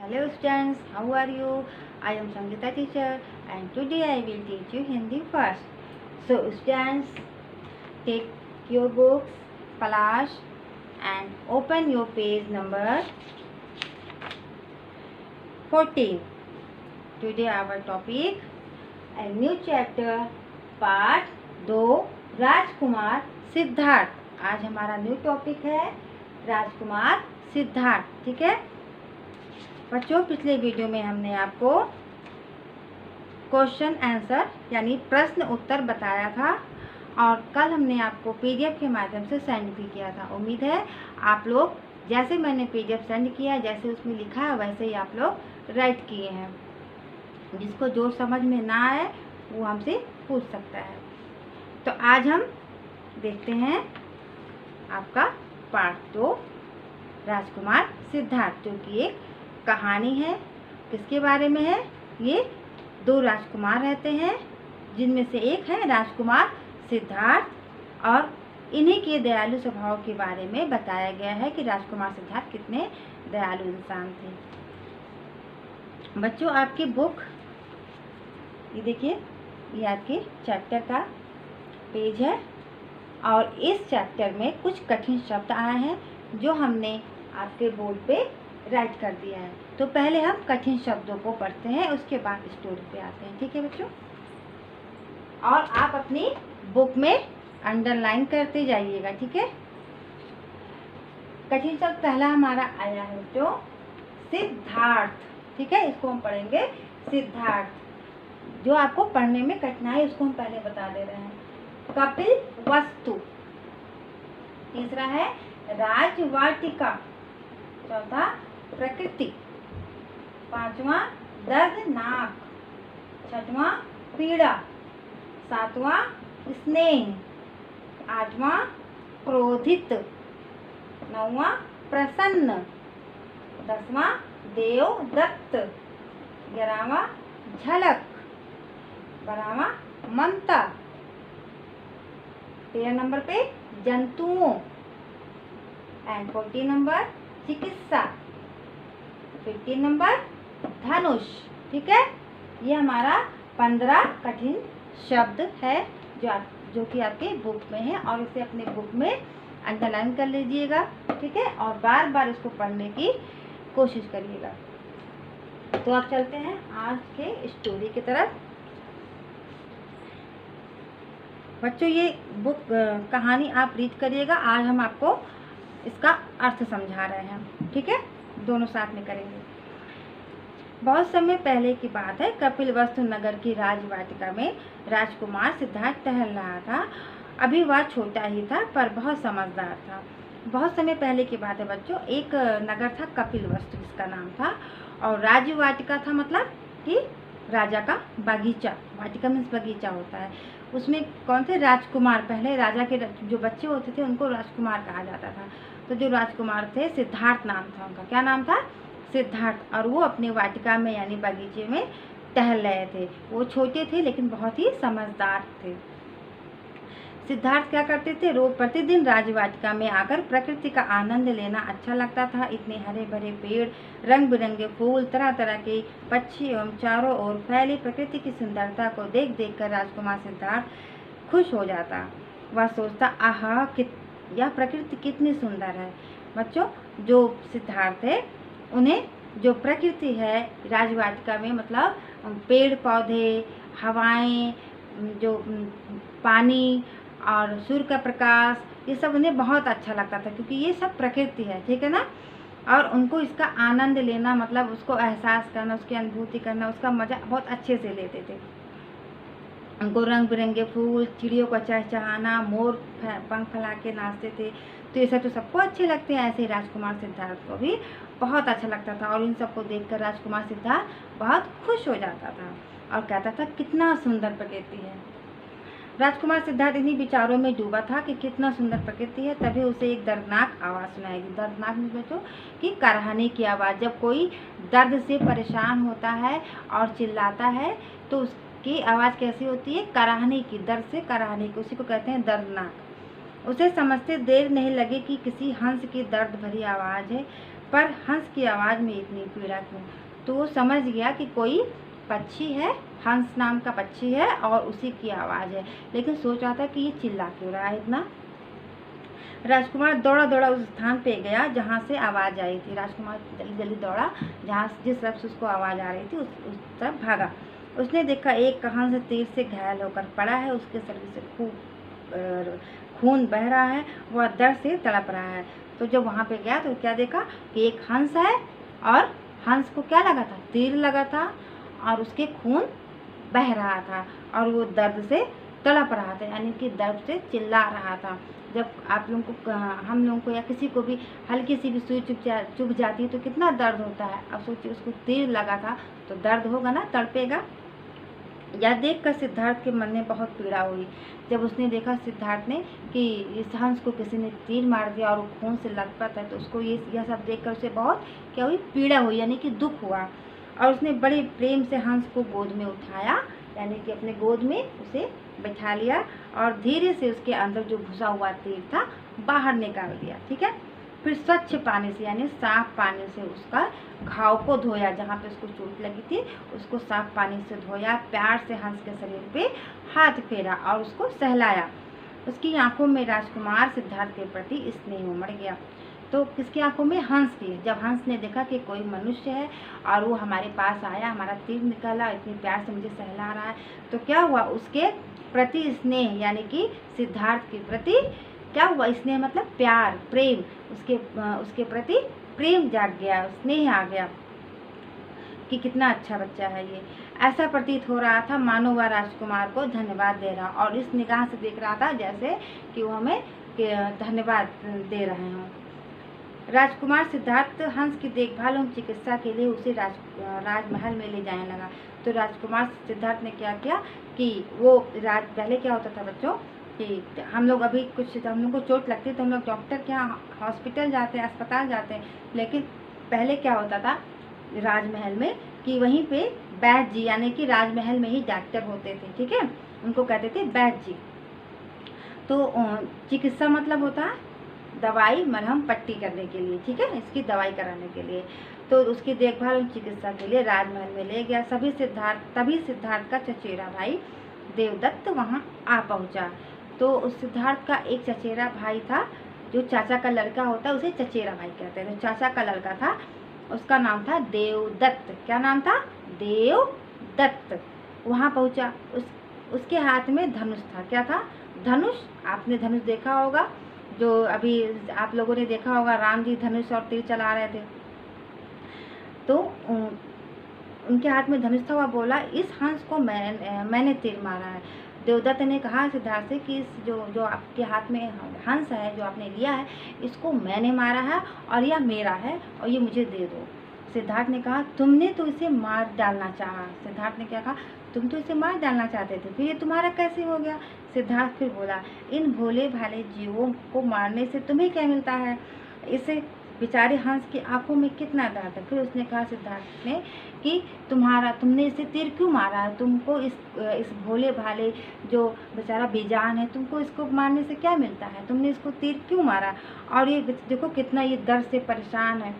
Hello students, how are you? I am Sangeeta teacher and today I will teach you Hindi first. So students, take your books, flash and open your page number 14. Today our topic, a new chapter, part 2, राजकुमार सिद्धार्थ। आज हमारा new topic है राजकुमार सिद्धार्थ। ठीक है बच्चों, पिछले video में हमने आपको क्वेश्चन आंसर यानी प्रश्न उत्तर बताया था और कल हमने आपको पीडीएफ के माध्यम से सेंड भी किया था। उम्मीद है आप लोग जैसे मैंने पीडीएफ सेंड किया, जैसे उसमें लिखा है वैसे ही आप लोग राइट किए हैं। जिसको जो समझ में ना आए वो हमसे पूछ सकता है। तो आज हम देखते हैं आपका पार्ट 2 राजकुमार सिद्धार्थ, जो कि एक कहानी है। किसके बारे में है? ये 2 राजकुमार रहते हैं जिनमें से एक है राजकुमार सिद्धार्थ और इन्हीं के दयालु स्वभाव के बारे में बताया गया है कि राजकुमार सिद्धार्थ कितने दयालु इंसान थे। बच्चों, आपकी बुक ये देखिए, ये आपके चैप्टर का पेज है और इस चैप्टर में कुछ कठिन शब्द आए हैं जो हमने आपके बोर्ड पे राइट कर दिया है। तो पहले हम कठिन शब्दों को पढ़ते हैं, उसके बाद स्टोरी पे आते हैं। ठीक है बच्चों, और आप अपनी बुक में अंडरलाइन करते जाइएगा। ठीक है, कठिन शब्द पहला हमारा आया है जो सिद्धार्थ। ठीक है, इसको हम पढ़ेंगे सिद्धार्थ। जो आपको पढ़ने में कठिनाई उसको हम पहले बता दे रहे हैं। कपिल वस्तु, तीसरा है राजवाटिका, चौथा प्रकृति, पांचवा दर्दनाक, छठवां पीड़ा, सातवां स्नेह, आठवां क्रोधित, नौवां प्रसन्न, 10वां देवदत्त, 11वां झलक, 12वां ममता, 13 नंबर पे जंतुओं एंड 14 नंबर चिकित्सा, 15 नंबर धनुष। ठीक है, ये हमारा 15 कठिन शब्द है जो कि आपके बुक में है और इसे अपने बुक में अंडरलाइन कर लीजिएगा। ठीक है, और बार बार इसको पढ़ने की कोशिश करिएगा। तो अब चलते हैं आज के स्टोरी की तरफ। बच्चों, ये बुक कहानी आप रीड करिएगा। आज हम आपको इसका अर्थ समझा रहे हैं। ठीक है, दोनों साथ में करेंगे। बहुत समय पहले की बात है। कपिलवस्तु नगर की राजवाटिका में राजकुमार सिद्धार्थ टहल रहा था। अभी वह छोटा ही था पर बहुत समझदार था। बहुत समय पहले की बात है बच्चों। एक नगर था कपिलवस्तु, जिसका नाम था, और राजवाटिका था मतलब कि राजा का बागीचा। वाटिका मीन्स बगीचा होता है। उसमें कौन थे? राजकुमार। पहले राजा के जो बच्चे होते थे उनको राजकुमार कहा जाता था। तो जो राजकुमार थे, सिद्धार्थ नाम था उनका। क्या नाम था? सिद्धार्थ। और वो अपने वाटिका में यानी बगीचे में टहल रहे थे। वो छोटे थे लेकिन बहुत ही समझदार थे। सिद्धार्थ क्या करते थे? रोज प्रतिदिन राजवाटिका में आकर प्रकृति का आनंद लेना अच्छा लगता था। इतने हरे भरे पेड़, रंग बिरंगे फूल, तरह तरह के पक्षी एवं चारों ओर फैली प्रकृति की सुंदरता को देख देख कर राजकुमार सिद्धार्थ खुश हो जाता। वह सोचता, आहा, यह प्रकृति कितनी सुंदर है। बच्चों, जो सिद्धार्थ है उन्हें जो प्रकृति है राजवाटिका में, मतलब पेड़ पौधे, हवाएं, जो पानी और सूर्य का प्रकाश, ये सब उन्हें बहुत अच्छा लगता था क्योंकि ये सब प्रकृति है। ठीक है ना, और उनको इसका आनंद लेना मतलब उसको एहसास करना, उसकी अनुभूति करना, उसका मजा बहुत अच्छे से लेते थे। उनको रंग बिरंगे फूल, चिड़ियों का चहचहाना, मोर पंख फैला के नाचते थे। तो ये सब तो सबको अच्छे लगते हैं। ऐसे ही राजकुमार सिद्धार्थ को भी बहुत अच्छा लगता था और इन सबको देखकर राजकुमार सिद्धार्थ बहुत खुश हो जाता था और कहता था, कितना सुंदर प्रकृति है। राजकुमार सिद्धार्थ इन्हीं विचारों में डूबा था कि कितना सुंदर प्रकृति है। तभी उसे एक दर्दनाक आवाज़ सुनाई दी। दर्दनाक में बच्चों कि कराहने की आवाज़। जब कोई दर्द से परेशान होता है और चिल्लाता है तो उसकी आवाज़ कैसी होती है? कराहने की, दर्द से कराहने की, उसी को कहते हैं दर्दनाक। उसे समझते देर नहीं लगी कि किसी हंस की दर्द भरी आवाज़ है। पर हंस की आवाज़ में इतनी पीड़ा क्यों। तो वो समझ गया कि कोई पक्षी है, हंस नाम का पक्षी है और उसी की आवाज़ है, लेकिन सोच रहा था कि ये चिल्ला क्यों रहा है इतना। राजकुमार दौड़ा दौड़ा उस स्थान पे गया जहाँ से आवाज़ आई थी। राजकुमार जल्दी जल्दी दौड़ा, जिस तरफ से उसको आवाज़ आ रही थी उस तरफ भागा। उसने देखा एक हंस तीर से घायल होकर पड़ा है, उसके शरीर से खूब खून बह रहा है, वह दर्द से तड़प रहा है। तो जब वहाँ पे गया तो क्या देखा कि एक हंस है और हंस को क्या लगा था, तीर लगा था और उसके खून बह रहा था और वो दर्द से तड़प रहा था, यानी कि दर्द से चिल्ला रहा था। जब आप लोगों को, हम लोगों को या किसी को भी हल्की सी भी सुई चुभ जाती है तो कितना दर्द होता है। अब सोचिए उसको तीर लगा था तो दर्द होगा ना, तड़पेगा। यह देखकर सिद्धार्थ के मन में बहुत पीड़ा हुई। जब उसने देखा सिद्धार्थ ने कि इस हंस को किसी ने तीर मार दिया और वो खून से लथपथ है, तो उसको यह सब देखकर उसे बहुत क्या हुई, पीड़ा हुई, यानी कि दुख हुआ। और उसने बड़े प्रेम से हंस को गोद में उठाया, यानी कि अपने गोद में उसे बैठा लिया और धीरे से उसके अंदर जो घुसा हुआ तीर था बाहर निकाल दिया। ठीक है, फिर स्वच्छ पानी से यानी साफ पानी से उसका घाव को धोया, जहाँ पे उसको चोट लगी थी उसको साफ पानी से धोया। प्यार से हंस के शरीर पे हाथ फेरा और उसको सहलाया। उसकी आंखों में राजकुमार सिद्धार्थ के प्रति स्नेह उमड़ गया। तो किसकी आंखों में, हंस की। जब हंस ने देखा कि कोई मनुष्य है और वो हमारे पास आया, हमारा तीर निकाला, इतनी प्यार से मुझे सहला रहा है, तो क्या हुआ, उसके प्रति स्नेह, यानी कि सिद्धार्थ के प्रति क्या हुआ, स्नेह मतलब प्यार, प्रेम, उसके प्रति प्रेम जाग गया, स्नेह आ गया कि कितना अच्छा बच्चा है ये। ऐसा प्रतीत हो रहा था मानो वह राजकुमार को धन्यवाद दे रहा, और इस निगाह से देख रहा था जैसे कि वो हमें धन्यवाद दे रहे हों। राजकुमार सिद्धार्थ हंस की देखभाल एवं चिकित्सा के लिए उसे राजमहल में ले जाने लगा। तो राजकुमार सिद्धार्थ ने क्या किया कि वो पहले क्या होता था बच्चों कि हम लोग अभी हम लोग को चोट लगती है तो हम लोग डॉक्टर के यहाँ हॉस्पिटल जाते हैं, अस्पताल जाते हैं, लेकिन पहले क्या होता था राजमहल में कि वहीं पे वैद्य जी, यानी कि राजमहल में ही डॉक्टर होते थे। ठीक है, उनको कहते थे वैद्य जी। तो चिकित्सा मतलब होता है दवाई, मरहम, पट्टी करने के लिए। ठीक है, इसकी दवाई कराने के लिए। तो उसकी देखभाल और चिकित्सा के लिए राजमहल में ले गया। तभी सिद्धार्थ का चचेरा भाई देवदत्त वहाँ आ पहुँचा। तो उस सिद्धार्थ का एक चचेरा भाई था, जो चाचा का लड़का होता है उसे चचेरा भाई कहते हैं। तो चाचा का लड़का था, उसका नाम था देवदत्त। क्या नाम था, देवदत्त। वहाँ पहुँचा, उसके हाथ में धनुष था। क्या था, धनुष। आपने धनुष देखा होगा, जो अभी आप लोगों ने देखा होगा, राम जी धनुष और तीर चला रहे थे, तो उनके हाथ में धनुष था। वह बोला, इस हंस को मैंने तीर मारा है। देवदत्त ने कहा सिद्धार्थ से कि इस जो आपके हाथ में हंस है, जो आपने लिया है, इसको मैंने मारा है और यह मेरा है और ये मुझे दे दो। सिद्धार्थ ने कहा, तुमने तो इसे मार डालना चाहा। सिद्धार्थ ने क्या कहा, तुम तो इसे मार डालना चाहते थे, फिर ये तुम्हारा कैसे हो गया। सिद्धार्थ फिर बोला, इन भोले भाले जीवों को मारने से तुम्हें क्या मिलता है, इसे बेचारे हंस की आंखों में कितना दर्द है। फिर उसने कहा सिद्धार्थ ने कि तुमने इसे तीर क्यों मारा है, तुमको इस भोले भाले जो बेचारा बेजान है, तुमको इसको मारने से क्या मिलता है, तुमने इसको तीर क्यों मारा। और ये देखो कितना ये दर्द से परेशान है,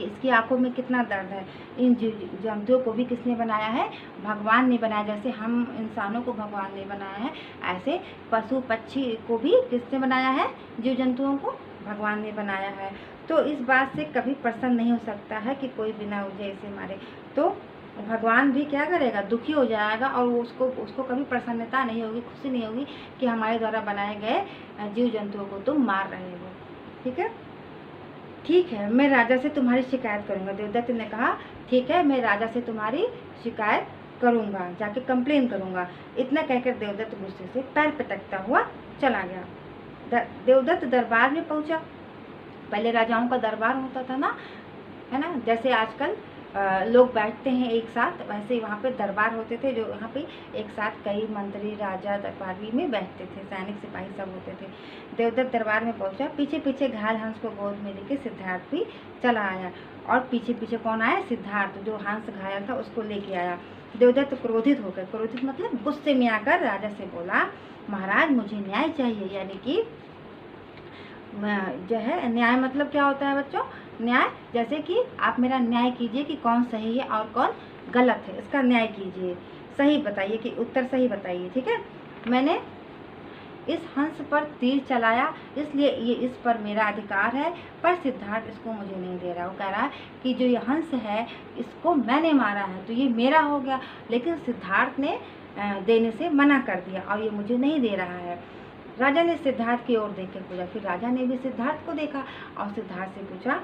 इसकी आंखों में कितना दर्द है। इन जंतुओं को भी किसने बनाया है, भगवान ने बनाया। जैसे हम इंसानों को भगवान ने बनाया है, ऐसे पशु पक्षी को भी किसने बनाया है, जीव जंतुओं को भगवान ने बनाया है। तो इस बात से कभी प्रसन्न नहीं हो सकता है कि कोई बिना वजह इसे मारे। तो भगवान भी क्या करेगा, दुखी हो जाएगा और उसको कभी प्रसन्नता नहीं होगी, खुशी नहीं होगी कि हमारे द्वारा बनाए गए जीव जंतुओं को तुम मार रहे हो। ठीक है, ठीक है, मैं राजा से तुम्हारी शिकायत करूंगा। देवदत्त ने कहा, ठीक है, मैं राजा से तुम्हारी शिकायत करूंगा, जाके कंप्लेन करूंगा। इतना कहकर देवदत्त गुस्से से पैर पटकता हुआ चला गया। देवदत्त दरबार में पहुंचा। पहले राजाओं का दरबार होता था ना, है ना, जैसे आजकल लोग बैठते हैं एक साथ, वैसे ही वहाँ पे दरबार होते थे, जो यहाँ पे एक साथ कई मंत्री राजा दरबारी में बैठते थे, सैनिक सिपाही सब होते थे। देवदत्त दरबार में पहुँचा। पीछे पीछे घायल हंस को गोद में लेके सिद्धार्थ भी चला आया। और पीछे पीछे कौन आया, सिद्धार्थ, जो हंस घायल था उसको लेके आया। देवदत्त क्रोधित होकर, क्रोधित मतलब गुस्से में आकर राजा से बोला, महाराज मुझे न्याय चाहिए। यानी कि जो है न्याय मतलब क्या होता है बच्चों, न्याय, जैसे कि आप मेरा न्याय कीजिए कि कौन सही है और कौन गलत है, इसका न्याय कीजिए, सही बताइए कि उत्तर सही बताइए। ठीक है, मैंने इस हंस पर तीर चलाया इसलिए ये इस पर मेरा अधिकार है, पर सिद्धार्थ इसको मुझे नहीं दे रहा। वो कह रहा है कि जो ये हंस है इसको मैंने मारा है तो ये मेरा हो गया, लेकिन सिद्धार्थ ने देने से मना कर दिया और ये मुझे नहीं दे रहा है। राजा ने सिद्धार्थ की ओर देख कर पूछा, फिर राजा ने भी सिद्धार्थ को देखा और सिद्धार्थ से पूछा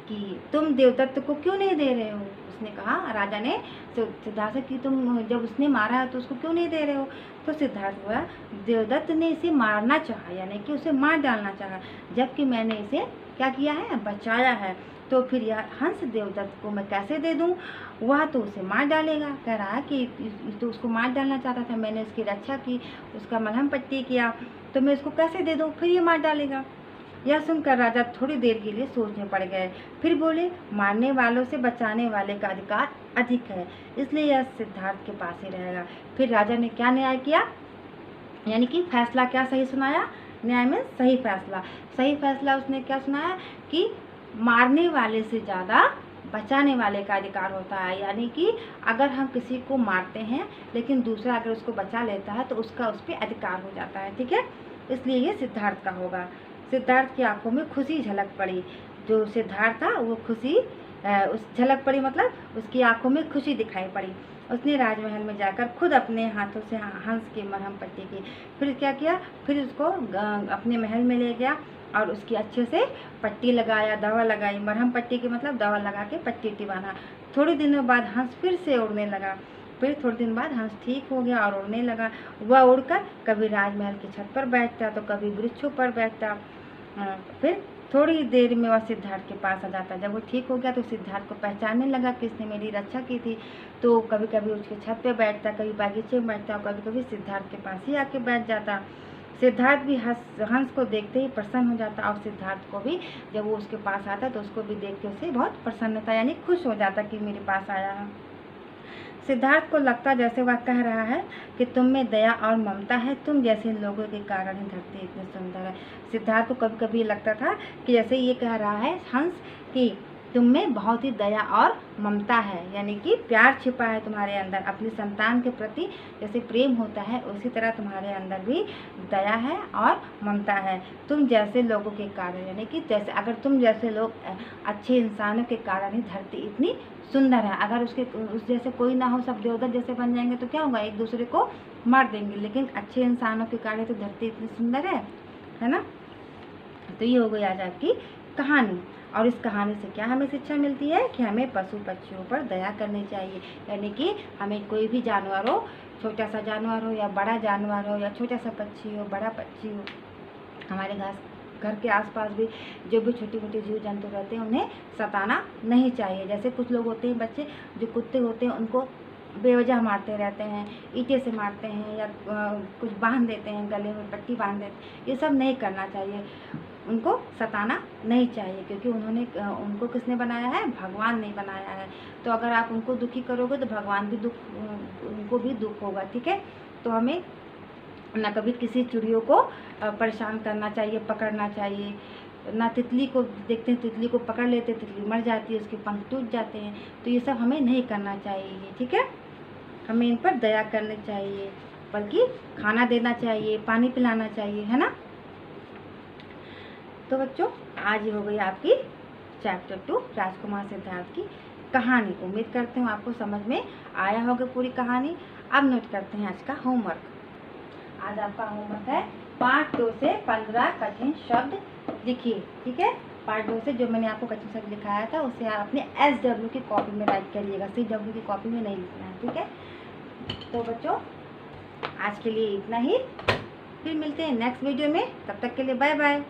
कि तुम देवदत्त को क्यों नहीं दे रहे हो। उसने कहा, राजा ने सिद्धार्थ से कि तुम जब उसने मारा है तो उसको क्यों नहीं दे रहे हो। तो सिद्धार्थ बोला, देवदत्त ने इसे मारना चाहा, यानी कि उसे मार डालना चाहा, जबकि मैंने इसे क्या किया है, बचाया है। तो फिर यह हंस देवदत्त को मैं कैसे दे दूं, वह तो उसे मार डालेगा। कह रहा है कि तो उसको मार डालना चाहता था, मैंने उसकी रक्षा की, उसका मलहम पट्टी किया, तो मैं उसको कैसे दे दूं, फिर ये मार डालेगा। यह सुनकर राजा थोड़ी देर के लिए सोचने पड़ गए, फिर बोले, मारने वालों से बचाने वाले का अधिकार अधिक है, इसलिए यह सिद्धार्थ के पास ही रहेगा। फिर राजा ने क्या न्याय किया, यानी कि फैसला क्या सही सुनाया, न्याय में सही फैसला। सही फैसला उसने क्या सुनाया कि मारने वाले से ज़्यादा बचाने वाले का अधिकार होता है, यानी कि अगर हम किसी को मारते हैं लेकिन दूसरा अगर उसको बचा लेता है तो उसका उस पर अधिकार हो जाता है। ठीक है, इसलिए ये सिद्धार्थ का होगा। सिद्धार्थ की आंखों में खुशी झलक पड़ी, जो सिद्धार्थ था वो खुशी उस झलक पड़ी मतलब उसकी आंखों में खुशी दिखाई पड़ी। उसने राजमहल में जाकर खुद अपने हाथों से हंस की मरहम पट्टी की। फिर क्या किया, फिर उसको अपने महल में ले गया और उसकी अच्छे से पट्टी लगाया, दवा लगाई। मरहम पट्टी की मतलब दवा लगा के पट्टी बांधा। थोड़ी दिनों बाद हंस फिर से उड़ने लगा। फिर थोड़े दिन बाद हंस ठीक हो गया और उड़ने लगा। वह उड़कर कभी राजमहल की छत पर बैठता तो कभी वृक्षों पर बैठता। फिर थोड़ी देर में वह सिद्धार्थ के पास आ जाता। जब वो ठीक हो गया तो सिद्धार्थ को पहचानने लगा कि इसने मेरी रक्षा की थी, तो कभी कभी उसके छत पे बैठता, कभी बागीचे में बैठता और कभी कभी सिद्धार्थ के पास ही आके बैठ जाता। सिद्धार्थ भी हंस को देखते ही प्रसन्न हो जाता और सिद्धार्थ को भी जब वो उसके पास आता तो उसको भी देख के उसे बहुत प्रसन्नता यानी खुश हो जाता कि मेरे पास आया है। सिद्धार्थ को लगता जैसे वह कह रहा है कि तुम में दया और ममता है, तुम जैसे लोगों के कारण ही धरती इतनी सुंदर है। सिद्धार्थ को कभी कभी लगता था कि जैसे ये कह रहा है हंस कि तुम में बहुत ही दया और ममता है, यानी कि प्यार छिपा है तुम्हारे अंदर। अपनी संतान के प्रति जैसे प्रेम होता है उसी तरह तुम्हारे अंदर भी दया है और ममता है। तुम जैसे लोगों के कारण, यानी कि जैसे अगर तुम जैसे लोग अच्छे इंसानों के कारण ही धरती इतनी सुंदर है। अगर उस जैसे कोई ना हो, सब देवदत्त जैसे बन जाएंगे तो क्या होगा, एक दूसरे को मार देंगे। लेकिन अच्छे इंसानों के कारण तो धरती इतनी सुंदर है ना। तो ये हो गई आज आपकी कहानी। और इस कहानी से क्या हमें शिक्षा मिलती है कि हमें पशु पक्षियों पर दया करनी चाहिए, यानी कि हमें कोई भी जानवर हो, छोटा सा जानवर हो या बड़ा जानवर हो या छोटा सा पक्षी हो बड़ा पक्षी हो, हमारे घर के आसपास भी जो भी छोटे मोटे जीव जंतु रहते हैं उन्हें सताना नहीं चाहिए। जैसे कुछ लोग होते हैं बच्चे जो कुत्ते होते हैं उनको बेवजह मारते रहते हैं, ईंटे से मारते हैं या कुछ बांध देते हैं, गले में पट्टी बांध देते हैं। ये सब नहीं करना चाहिए, उनको सताना नहीं चाहिए, क्योंकि उनको किसने बनाया है, भगवान ने बनाया है। तो अगर आप उनको दुखी करोगे तो भगवान भी उनको भी दुख होगा। ठीक है, तो हमें ना कभी किसी चिड़ियों को परेशान करना चाहिए, पकड़ना चाहिए ना। तितली को देखते हैं, तितली को पकड़ लेते, तितली मर जाती है, उसके पंख टूट जाते हैं। तो ये सब हमें नहीं करना चाहिए। ठीक है, हमें इन पर दया करनी चाहिए, बल्कि खाना देना चाहिए, पानी पिलाना चाहिए, है ना। तो बच्चों आज हो गई आपकी चैप्टर 2 राजकुमार सिद्धार्थ की कहानी। उम्मीद करते हूँ आपको समझ में आया होगा पूरी कहानी। अब नोट करते हैं आज का होमवर्क। आज आपका होमवर्क है पार्ट 2 से 15 कठिन शब्द लिखिए। ठीक है, पार्ट 2 से जो मैंने आपको कठिन शब्द लिखाया था उसे आप अपने SW की कॉपी में राइट करिएगा, CW की कॉपी में नहीं लिखना है। ठीक है, तो बच्चों आज के लिए इतना ही, फिर मिलते हैं नेक्स्ट वीडियो में। तब तक के लिए बाय बाय।